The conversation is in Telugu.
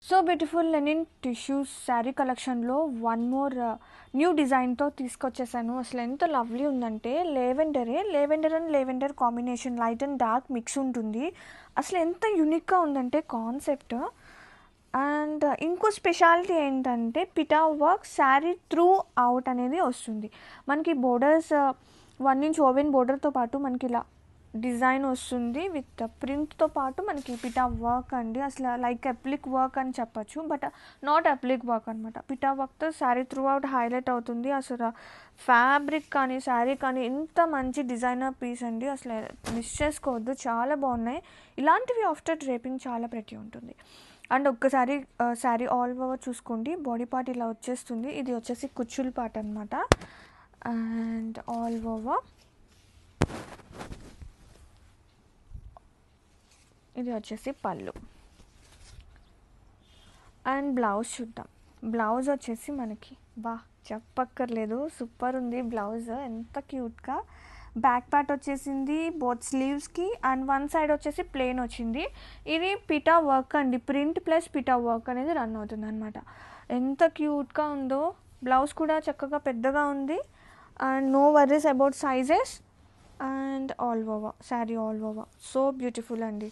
So beautiful Lenin tissues sari కలెక్షన్లో వన్ మోర్ న్యూ డిజైన్తో తీసుకొచ్చేసాను. అసలు ఎంత లవ్లీ ఉందంటే lavender and lavender combination, light and dark mix ఉంటుంది. అసలు ఎంత యూనిక్గా ఉందంటే కాన్సెప్ట్. అండ్ ఇంకో స్పెషాలిటీ ఏంటంటే పిటా వర్క్ శారీ త్రూ అవుట్ అనేది వస్తుంది. మనకి బోర్డర్స్ 1 ఇంచ్ ఓవెన్ బోర్డర్తో పాటు మనకి ఇలా డిజైన్ వస్తుంది విత్ ప్రింట్తో పాటు మనకి పిటా వర్క్ అండి. అసలు లైక్ అప్లిక్ వర్క్ అని చెప్పచ్చు, బట్ నాట్ అప్లిక్ వర్క్ అనమాట. పిటా వర్క్తో శారీ త్రూ అవుట్ హైలైట్ అవుతుంది. అసలు ఫ్యాబ్రిక్ కానీ శారీ కానీ ఎంత మంచి డిజైనర్ పీస్ అండి, అసలు మిస్ చేసుకోవద్దు, చాలా బాగున్నాయి. ఇలాంటివి ఆఫ్టర్ డ్రేపింగ్ చాలా ప్రెటీ ఉంటుంది. అండ్ ఒక్కసారి శారీ ఆల్ ఓవర్ చూసుకోండి, బాడీ పార్ట్ ఇలా వచ్చేస్తుంది. ఇది వచ్చేసి కుచ్చుల్ పార్ట్ అనమాట. అండ్ ఆల్ ఓవర్ ఇది వచ్చేసి పళ్ళు. అండ్ బ్లౌజ్ చూద్దాం. బ్లౌజ్ వచ్చేసి మనకి చెప్పక్కర్లేదు, సూపర్ ఉంది బ్లౌజ్, ఎంత క్యూట్గా. బ్యాక్ పార్ట్ వచ్చేసింది బోత్ స్లీవ్స్కి, అండ్ వన్ సైడ్ వచ్చేసి ప్లెయిన్ వచ్చింది. ఇది పిటా వర్క్ అండి, ప్రింట్ ప్లస్ పిటా వర్క్ అనేది రన్ అవుతుంది అనమాట. ఎంత క్యూట్గా ఉందో. బ్లౌజ్ కూడా చక్కగా పెద్దగా ఉంది. And no worries about sizes. And all over sari all over so beautiful అండి.